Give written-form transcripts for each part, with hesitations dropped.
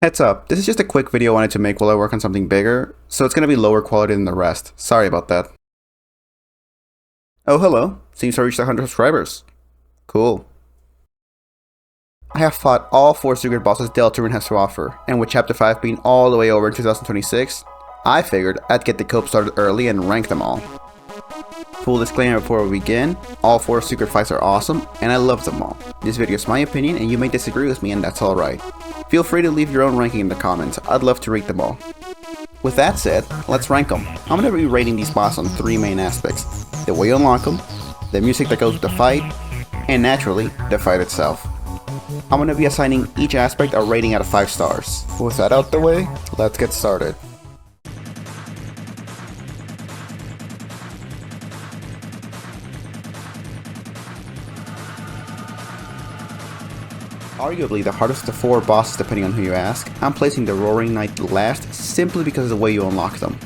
Heads up, this is just a quick video I wanted to make while I work on something bigger, so it's gonna be lower quality than the rest. Sorry about that. Oh hello, seems I reached 100 subscribers. Cool. I have fought all 4 secret bosses Deltarune has to offer, and with chapter 5 being all the way over in 2026, I figured I'd get the cope started early and rank them all. Full disclaimer before we begin, all 4 secret fights are awesome, and I love them all. This video is my opinion and you may disagree with me, and that's alright. Feel free to leave your own ranking in the comments, I'd love to rate them all. With that said, let's rank them. I'm going to be rating these bosses on 3 main aspects: the way you unlock them, the music that goes with the fight, and naturally, the fight itself. I'm going to be assigning each aspect a rating out of 5 stars. With that out the way, let's get started. Arguably the hardest of the 4 bosses depending on who you ask, I'm placing the Roaring Knight last simply because of the way you unlock them.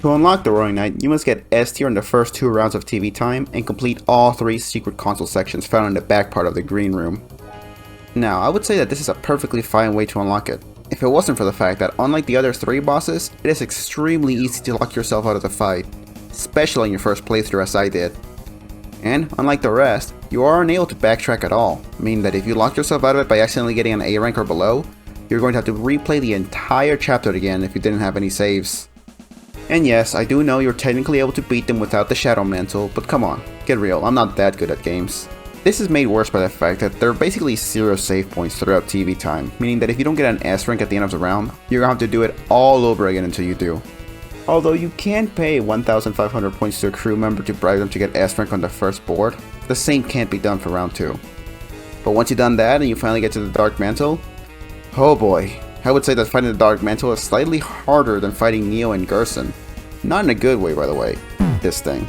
To unlock the Roaring Knight, you must get S tier in the first 2 rounds of TV time and complete all 3 secret console sections found in the back part of the green room. Now, I would say that this is a perfectly fine way to unlock it, if it wasn't for the fact that unlike the other 3 bosses, it is extremely easy to lock yourself out of the fight, especially in your first playthrough as I did. And, unlike the rest, you are unable to backtrack at all, meaning that if you lock yourself out of it by accidentally getting an A rank or below, you're going to have to replay the entire chapter again if you didn't have any saves. And yes, I do know you're technically able to beat them without the Shadow Mantle, but come on, get real, I'm not that good at games. This is made worse by the fact that there are basically 0 save points throughout TV time, meaning that if you don't get an S rank at the end of the round, you're going to have to do it all over again until you do. Although you can pay 1,500 points to a crew member to bribe them to get S rank on the first board, the same can't be done for round 2. But once you've done that and you finally get to the Dark Mantle, oh boy, I would say that fighting the Dark Mantle is slightly harder than fighting Neo and Gerson. Not in a good way, by the way, this thing.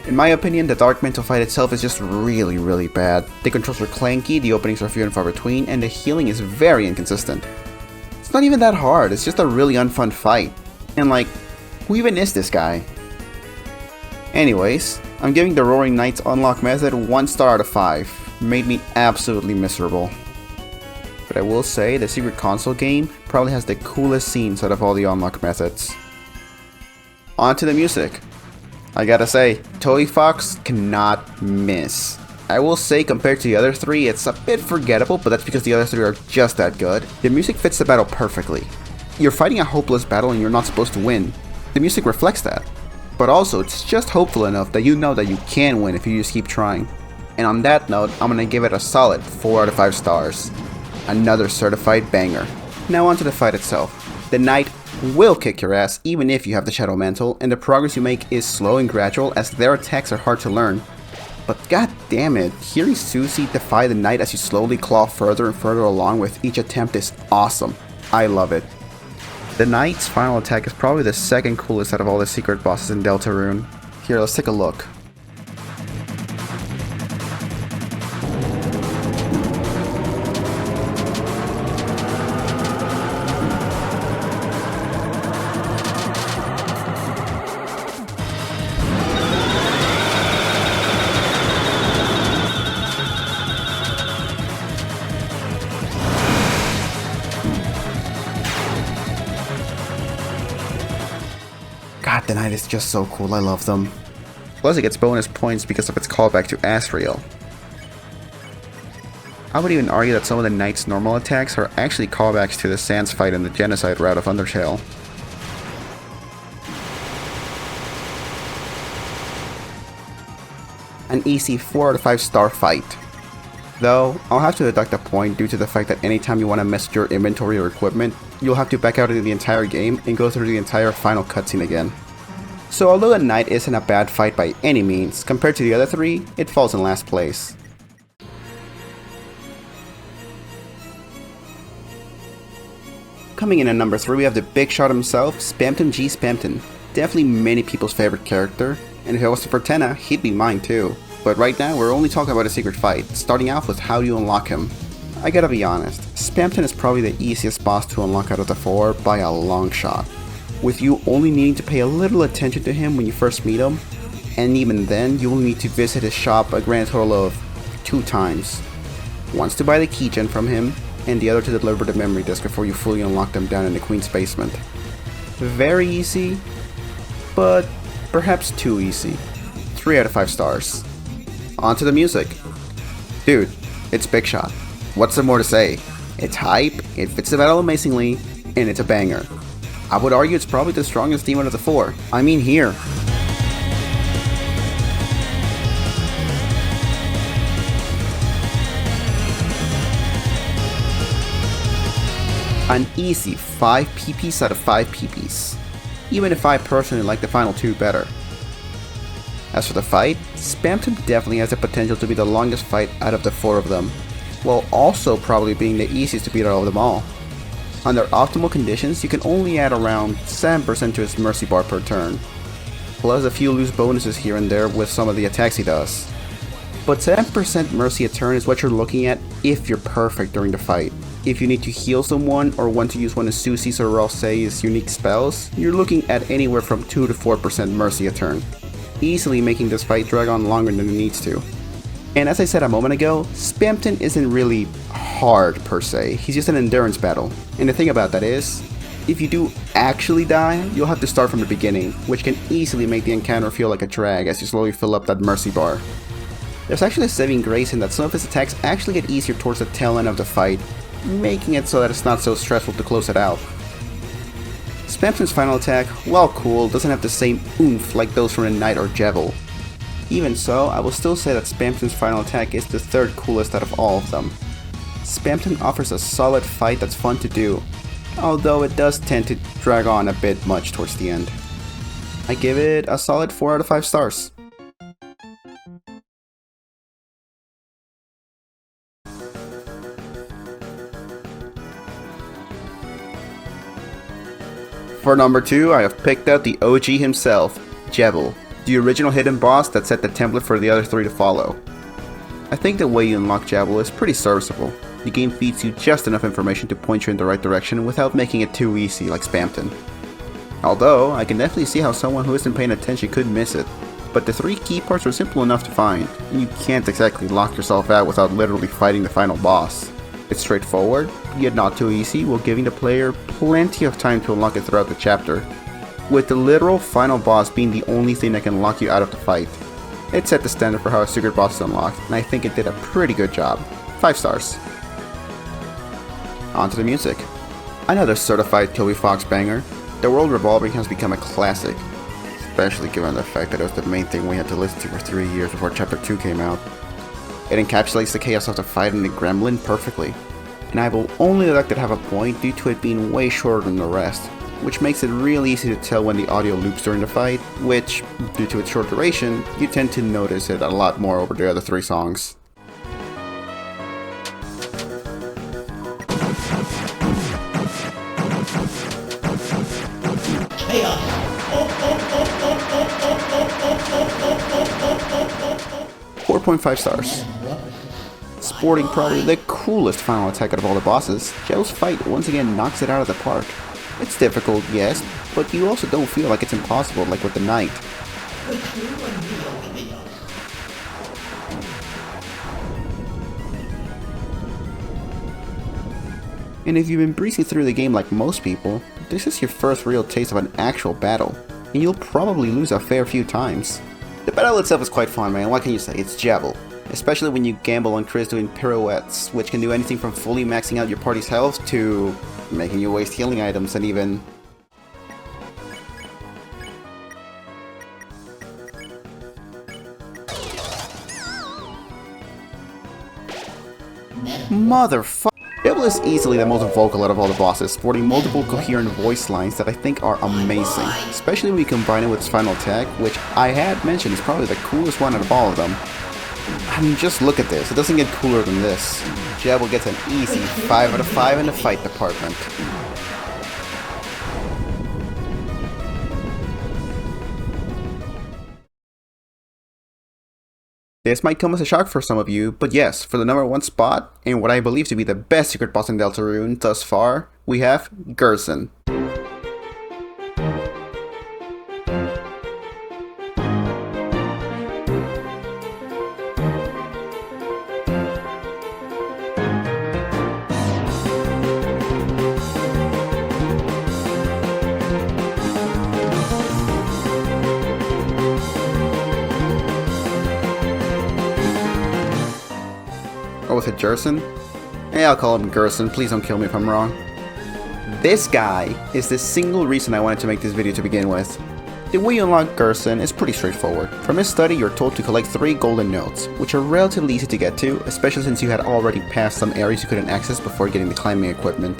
In my opinion, the Dark Mantle fight itself is just really bad. The controls are clanky, the openings are few and far between, and the healing is very inconsistent. It's not even that hard, it's just a really unfun fight. And like, who even is this guy? Anyways, I'm giving the Roaring Knight's unlock method 1 star out of 5. Made me absolutely miserable. But I will say, the secret console game probably has the coolest scenes out of all the unlock methods. On to the music. I gotta say, Toby Fox cannot miss. I will say compared to the other 3, it's a bit forgettable, but that's because the other 3 are just that good. The music fits the battle perfectly. You're fighting a hopeless battle and you're not supposed to win. The music reflects that. But also, it's just hopeful enough that you know that you can win if you just keep trying. And on that note, I'm gonna give it a solid 4 out of 5 stars. Another certified banger. Now on to the fight itself. The Knight will kick your ass even if you have the Shadow Mantle, and the progress you make is slow and gradual as their attacks are hard to learn. But god damn it, hearing Susie defy the Knight as you slowly claw further and further along with each attempt is awesome. I love it. The Knight's final attack is probably the second coolest out of all the secret bosses in Deltarune. Here, let's take a look. God, the Knight is just so cool, I love them. Plus it gets bonus points because of its callback to Asriel. I would even argue that some of the Knight's normal attacks are actually callbacks to the Sans fight in the Genocide route of Undertale. An easy 4 out of 5 star fight. Though, I'll have to deduct a point due to the fact that anytime you want to mess with your inventory or equipment, you'll have to back out of the entire game and go through the entire final cutscene again. So although the Knight isn't a bad fight by any means, compared to the other 3, it falls in last place. Coming in at number 3 we have the big shot himself, Spamptonton. Definitely many people's favorite character, and if it wasn't for Tenna, he'd be mine too. But right now, we're only talking about a secret fight, starting off with how you unlock him. I gotta be honest, Spampton is probably the easiest boss to unlock out of the 4 by a long shot. With you only needing to pay a little attention to him when you first meet him, and even then, you will need to visit his shop a grand total of 2 times. Once to buy the keygen from him, and the other to deliver the memory disk before you fully unlock them down in the Queen's basement. Very easy, but perhaps too easy. 3 out of 5 stars. On to the music. Dude, it's Big Shot. What's there more to say? It's hype, it fits the battle amazingly, and it's a banger. I would argue it's probably the strongest theme out of the 4. I mean here. An easy 5 PPs out of 5 PPs, even if I personally like the final 2 better. As for the fight, Spamptonton definitely has the potential to be the longest fight out of the 4 of them, while also probably being the easiest to beat out of them all. Under optimal conditions, you can only add around 7% to his mercy bar per turn, plus a few loose bonuses here and there with some of the attacks he does. But 7% mercy a turn is what you're looking at if you're perfect during the fight. If you need to heal someone or want to use one of Susie's or Ralsei's unique spells, you're looking at anywhere from 2 to 4% mercy a turn, easily making this fight drag on longer than it needs to. And as I said a moment ago, Spampton isn't really hard per se, he's just an endurance battle. And the thing about that is, if you do actually die, you'll have to start from the beginning, which can easily make the encounter feel like a drag as you slowly fill up that mercy bar. There's actually a saving grace in that some of his attacks actually get easier towards the tail end of the fight, making it so that it's not so stressful to close it out. Spampton's final attack, while cool, doesn't have the same oomph like those from the Knight or Jevil. Even so, I will still say that Spampton's final attack is the 3rd coolest out of all of them. Spampton offers a solid fight that's fun to do, although it does tend to drag on a bit much towards the end. I give it a solid 4 out of 5 stars. For number 2, I have picked out the OG himself, Jevil, the original hidden boss that set the template for the other 3 to follow. I think the way you unlock Jevil is pretty serviceable. The game feeds you just enough information to point you in the right direction without making it too easy like Spampton. Although, I can definitely see how someone who isn't paying attention could miss it, but the 3 key parts are simple enough to find, and you can't exactly lock yourself out without literally fighting the final boss. It's straightforward, yet not too easy, while giving the player plenty of time to unlock it throughout the chapter, with the literal final boss being the only thing that can lock you out of the fight. It set the standard for how a secret boss is unlocked, and I think it did a pretty good job. 5 stars. On to the music. Another certified Toby Fox banger. The World Revolving has become a classic, especially given the fact that it was the main thing we had to listen to for 3 years before Chapter 2 came out. It encapsulates the chaos of the fight and the gremlin perfectly, and I will only let it have a point due to it being way shorter than the rest, which makes it real easy to tell when the audio loops during the fight, which, due to its short duration, you tend to notice it a lot more over the other 3 songs. Chaos. 4.5 stars. Sporting probably the coolest final attack out of all the bosses, Jevil's fight once again knocks it out of the park. It's difficult, yes, but you also don't feel like it's impossible like with the Knight. And if you've been breezing through the game like most people, this is your first real taste of an actual battle, and you'll probably lose a fair few times. The battle itself is quite fun, man, what can you say, it's Jevil. Especially when you gamble on Chris doing pirouettes, which can do anything from fully maxing out your party's health to making you waste healing items and even... Motherfucker. Jevil is easily the most vocal out of all the bosses, sporting multiple coherent voice lines that I think are amazing, especially when you combine it with his final attack, which I had mentioned is probably the coolest one out of all of them. I mean, just look at this, it doesn't get cooler than this. Jevil gets an easy 5 out of 5 in the fight department. This might come as a shock for some of you, but yes, for the number 1 spot, and what I believe to be the best secret boss in Deltarune thus far, we have Gerson. Gerson? Yeah, I'll call him Gerson, please don't kill me if I'm wrong. This guy is the single reason I wanted to make this video to begin with. The way you unlock Gerson is pretty straightforward. From his study, you're told to collect 3 golden notes, which are relatively easy to get to, especially since you had already passed some areas you couldn't access before getting the climbing equipment.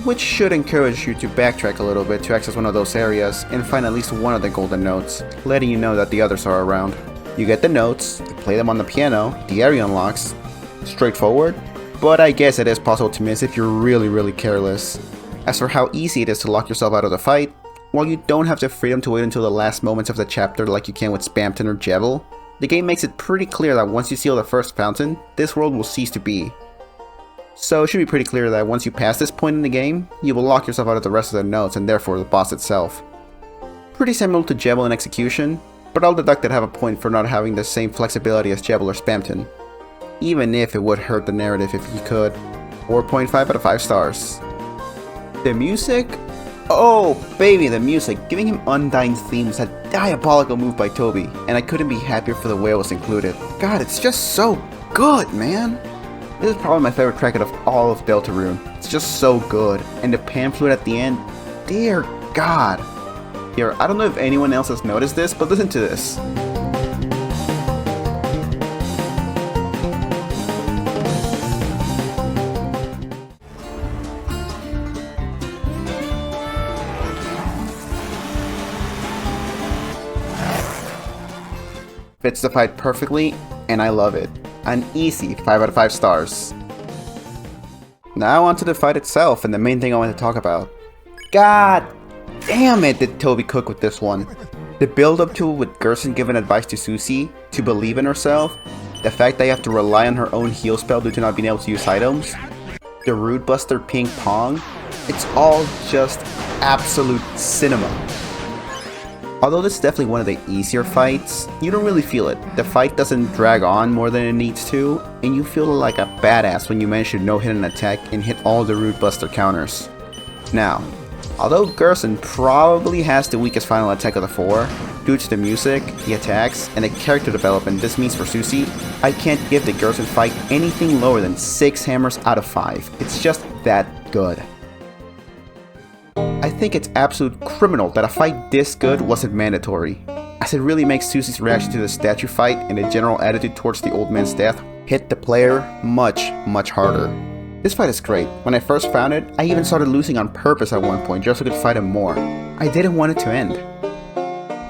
Which should encourage you to backtrack a little bit to access one of those areas and find at least one of the golden notes, letting you know that the others are around. You get the notes, you play them on the piano, the area unlocks. Straightforward, but I guess it is possible to miss if you're really careless. As for how easy it is to lock yourself out of the fight, while you don't have the freedom to wait until the last moments of the chapter like you can with Spamptonton or Jevil, the game makes it pretty clear that once you seal the first fountain, this world will cease to be. So it should be pretty clear that once you pass this point in the game, you will lock yourself out of the rest of the notes and therefore the boss itself. Pretty similar to Jevil in execution, but I'll deduct it have a point for not having the same flexibility as Jevil or Spamptonton. Even if it would hurt the narrative if you could. 4.5 out of 5 stars. The music? Oh baby, the music. Giving him Undyne theme was a diabolical move by Toby, and I couldn't be happier for the way it was included. God, it's just so good, man. This is probably my favorite track out of all of Deltarune. It's just so good, and the pamphlet at the end, dear God. Here, I don't know if anyone else has noticed this, but listen to this. Fits the fight perfectly, and I love it. An easy 5 out of 5 stars. Now onto the fight itself and the main thing I want to talk about. God damn it, did Toby cook with this one. The build up to it with Gerson giving advice to Susie to believe in herself, the fact that you have to rely on her own heal spell due to not being able to use items, the Root Buster ping pong, it's all just absolute cinema. Although this is definitely one of the easier fights, you don't really feel it. The fight doesn't drag on more than it needs to, and you feel like a badass when you manage to no-hit an attack and hit all the Root Buster counters. Now, although Gerson probably has the weakest final attack of the 4, due to the music, the attacks, and the character development this means for Susie, I can't give the Gerson fight anything lower than 6 hammers out of 5. It's just that good. I think it's absolute criminal that a fight this good wasn't mandatory, as it really makes Susie's reaction to the statue fight and the general attitude towards the old man's death hit the player much harder. This fight is great. When I first found it, I even started losing on purpose at one point just so I could fight him more. I didn't want it to end.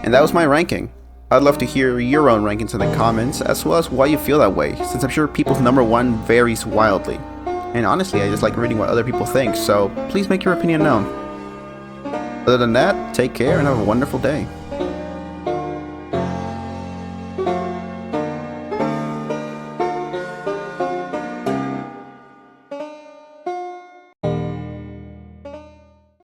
And that was my ranking. I'd love to hear your own rankings in the comments, as well as why you feel that way, since I'm sure people's number 1 varies wildly. And honestly, I just like reading what other people think, so please make your opinion known. Other than that, take care and have a wonderful day.